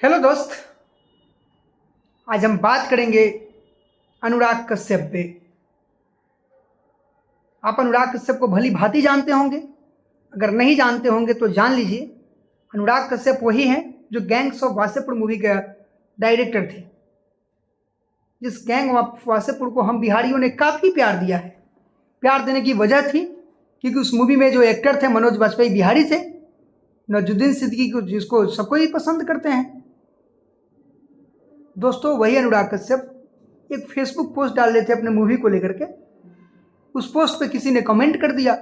Hello दोस्त। आज हम बात करेंगे अनुराग कश्यप पे। आप अनुराग कश्यप को भली भांति जानते होंगे। अगर नहीं जानते होंगे तो जान लीजिए, अनुराग कश्यप वही हैं जो गैंग्स ऑफ वासेपुर मूवी के डायरेक्टर थे। जिस गैंग ऑफ वासेपुर को हम बिहारियों ने काफ़ी प्यार दिया है। प्यार देने की वजह थी क्योंकि उस मूवी में जो एक्टर थे मनोज बाजपेयी बिहारी थे, नवाजुद्दीन सिद्दीकी को जिसको सबको ही पसंद करते हैं। दोस्तों, वही अनुराग कश्यप एक फेसबुक पोस्ट डाल रहे थे अपने मूवी को लेकर के। उस पोस्ट पे किसी ने कमेंट कर दिया।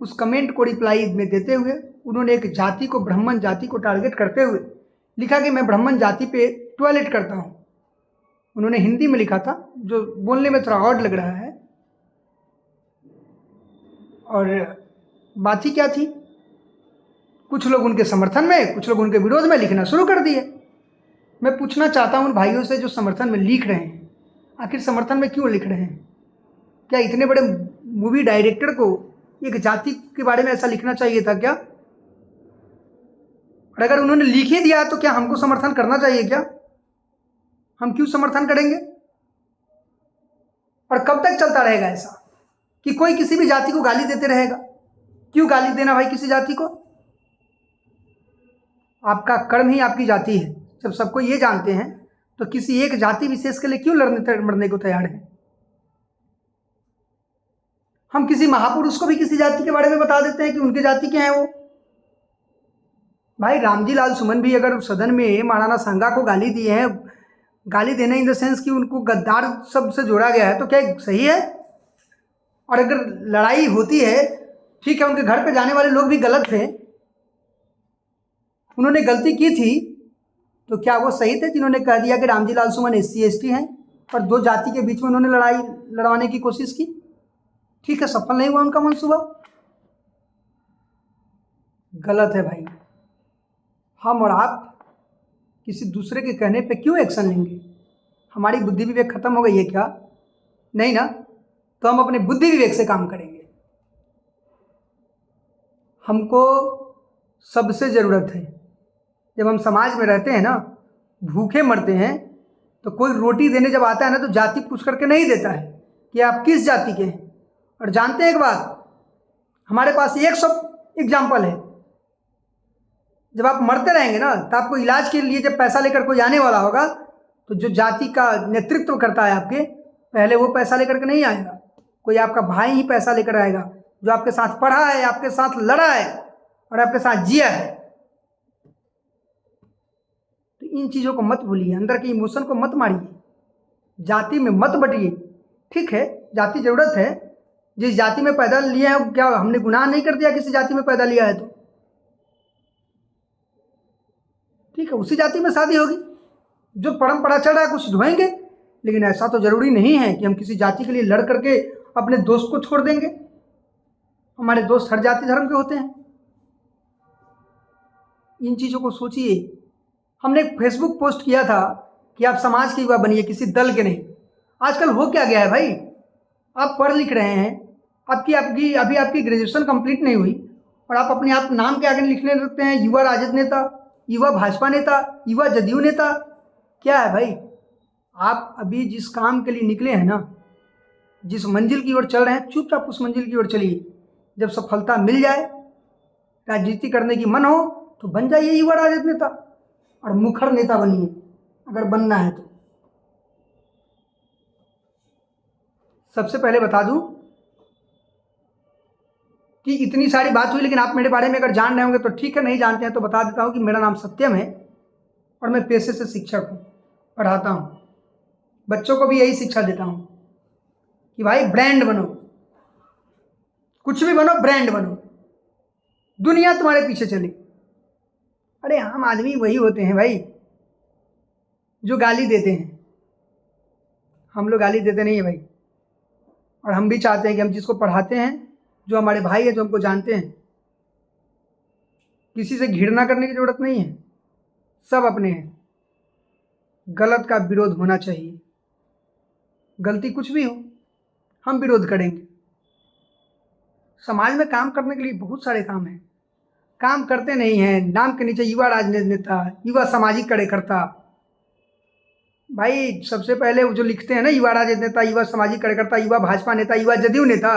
उस कमेंट को रिप्लाई में देते हुए उन्होंने एक जाति को, ब्राह्मण जाति को टारगेट करते हुए लिखा कि मैं ब्राह्मण जाति पे टॉयलेट करता हूँ। उन्होंने हिंदी में लिखा था, जो बोलने में थोड़ा ऑड लग रहा है। और बात ही क्या थी, कुछ लोग उनके समर्थन में, कुछ लोग उनके विरोध में लिखना शुरू कर दिए। मैं पूछना चाहता हूँ उन भाइयों से जो समर्थन में लिख रहे हैं, आखिर समर्थन में क्यों लिख रहे हैं? क्या इतने बड़े मूवी डायरेक्टर को एक जाति के बारे में ऐसा लिखना चाहिए था क्या? और अगर उन्होंने लिख ही दिया तो क्या हमको समर्थन करना चाहिए क्या? हम क्यों समर्थन करेंगे? और कब तक चलता रहेगा ऐसा कि कोई किसी भी जाति को गाली देते रहेगा? क्यों गाली देना भाई किसी जाति को? आपका कर्म ही आपकी जाति है। जब सबको ये जानते हैं तो किसी एक जाति विशेष के लिए क्यों लड़ने मरने को तैयार हैं? हम किसी महापुरुष को भी किसी जाति के बारे में बता देते हैं कि उनके जाति के हैं वो। भाई रामजी लाल सुमन भी अगर सदन में महाराणा सांगा को गाली दिए हैं, गाली देने इन द सेंस कि उनको गद्दार शब्द से जोड़ा गया है, तो क्या सही है? और अगर लड़ाई होती है, ठीक है, उनके घर पे जाने वाले लोग भी गलत थे, उन्होंने गलती की थी, तो क्या वो सही थे जिन्होंने कह दिया कि रामजी लाल सुमन SC ST हैं और दो जाति के बीच में उन्होंने लड़ाई लड़वाने की कोशिश की? ठीक है, सफल नहीं हुआ उनका मंसूबा। गलत है भाई। हम और आप किसी दूसरे के कहने पे क्यों एक्शन लेंगे? हमारी बुद्धि विवेक खत्म हो गई है क्या? नहीं ना, तो हम अपने बुद्धि विवेक से काम करेंगे। हमको सबसे ज़रूरत है। जब हम समाज में रहते हैं ना, भूखे मरते हैं, तो कोई रोटी देने जब आता है ना तो जाति पूछ करके नहीं देता है कि आप किस जाति के हैं। और जानते हैं एक बात, हमारे पास 100 एग्जाम्पल है। जब आप मरते रहेंगे ना, तो आपको इलाज के लिए जब पैसा लेकर कोई आने वाला होगा, तो जो जाति का नेतृत्व करता है आपके, पहले वो पैसा लेकर के नहीं आएगा। कोई आपका भाई ही पैसा लेकर आएगा, जो आपके साथ पढ़ा है, आपके साथ लड़ा है और आपके साथ जिया है। तो इन चीज़ों को मत भूलिए, अंदर के इमोशन को मत मारिए, जाति में मत बटिए। ठीक है, जाति ज़रूरत है। जिस जाति में पैदा लिया है, क्या हमने गुनाह नहीं कर दिया किसी जाति में पैदा लिया है तो? ठीक है, उसी जाति में शादी होगी। जो परंपरा चल रहा है कुछ ढोएंगे, लेकिन ऐसा तो जरूरी नहीं है कि हम किसी जाति के लिए लड़ करके अपने दोस्त को छोड़ देंगे। हमारे दोस्त हर जाति धर्म के होते हैं। इन चीज़ों को सोचिए। हमने एक फेसबुक पोस्ट किया था कि आप समाज के युवा बनिए, किसी दल के नहीं। आजकल हो क्या गया है भाई, आप पढ़ लिख रहे हैं, आपकी ग्रेजुएशन कंप्लीट नहीं हुई और आप अपने आप नाम के आगे लिखने लगते हैं युवा राजद नेता, युवा भाजपा नेता, युवा जदयू नेता। क्या है भाई? आप अभी जिस काम के लिए निकले हैं ना, जिस मंजिल की ओर चल रहे हैं, चुपचाप उस मंजिल की ओर चलिए। जब सफलता मिल जाए, राजनीति करने की मन हो, तो बन जाइए युवा राजद नेता और मुखर नेता बनिए अगर बनना है तो। सबसे पहले बता दूं कि इतनी सारी बात हुई, लेकिन आप मेरे बारे में अगर जान रहे होंगे तो ठीक है, नहीं जानते हैं तो बता देता हूं कि मेरा नाम सत्यम है और मैं पेशे से शिक्षक हूं, पढ़ाता हूं। बच्चों को भी यही शिक्षा देता हूं कि भाई ब्रांड बनो, कुछ भी बनो, ब्रांड बनो, दुनिया तुम्हारे पीछे चले। अरे हम आदमी वही होते हैं भाई जो गाली देते हैं। हम लोग गाली देते नहीं है भाई। और हम भी चाहते हैं कि हम जिसको पढ़ाते हैं, जो हमारे भाई है, जो हमको जानते हैं, किसी से घृणा करने की जरूरत नहीं है। सब अपने हैं। गलत का विरोध होना चाहिए। गलती कुछ भी हो, हम विरोध करेंगे। समाज में काम करने के लिए बहुत सारे काम हैं। काम करते नहीं हैं, नाम के नीचे युवा राजनेता, युवा सामाजिक कार्यकर्ता। भाई सबसे पहले वो जो लिखते हैं ना, युवा राजनेता, युवा सामाजिक कार्यकर्ता, युवा भाजपा नेता, युवा जदयू नेता,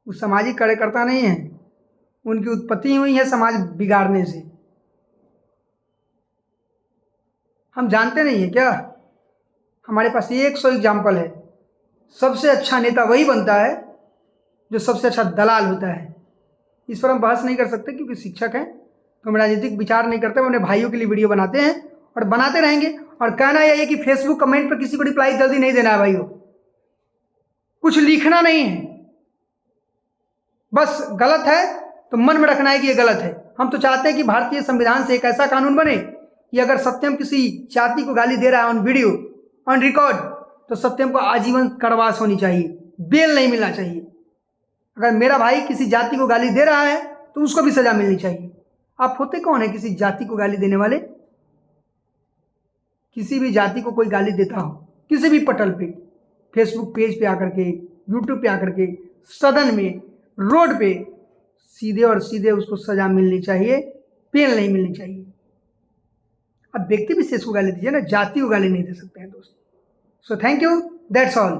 वो सामाजिक कार्यकर्ता नहीं है। उनकी उत्पत्ति हुई है समाज बिगाड़ने से। हम जानते नहीं है क्या? हमारे पास 100 एग्जाम्पल है। सबसे अच्छा नेता वही बनता है जो सबसे अच्छा दलाल होता है। इस पर हम बहस नहीं कर सकते क्योंकि शिक्षक हैं, तो हम राजनीतिक विचार नहीं करते। हम अपने भाइयों के लिए वीडियो बनाते हैं और बनाते रहेंगे। और कहना यह है कि फेसबुक कमेंट पर किसी को रिप्लाई जल्दी नहीं देना है भाइयों, कुछ लिखना नहीं है, बस गलत है तो मन में रखना है कि ये गलत है। हम तो चाहते हैं कि भारतीय संविधान से एक ऐसा कानून बने कि अगर सत्यम किसी जाति को गाली दे रहा है ऑन वीडियो, ऑन रिकॉर्ड, तो सत्यम को आजीवन कारावास होनी चाहिए, बेल नहीं मिलना चाहिए। अगर मेरा भाई किसी जाति को गाली दे रहा है तो उसको भी सजा मिलनी चाहिए। आप होते कौन है किसी जाति को गाली देने वाले? किसी भी जाति को कोई गाली देता हो किसी भी पटल पे, फेसबुक पेज पे आकर के, यूट्यूब पे आकर के, सदन में, रोड पे, सीधे और सीधे उसको सजा मिलनी चाहिए, पेल नहीं मिलनी चाहिए। अब व्यक्ति विशेष को गाली दीजिए ना, जाति को गाली नहीं दे सकते हैं दोस्त। So thank you, that's all.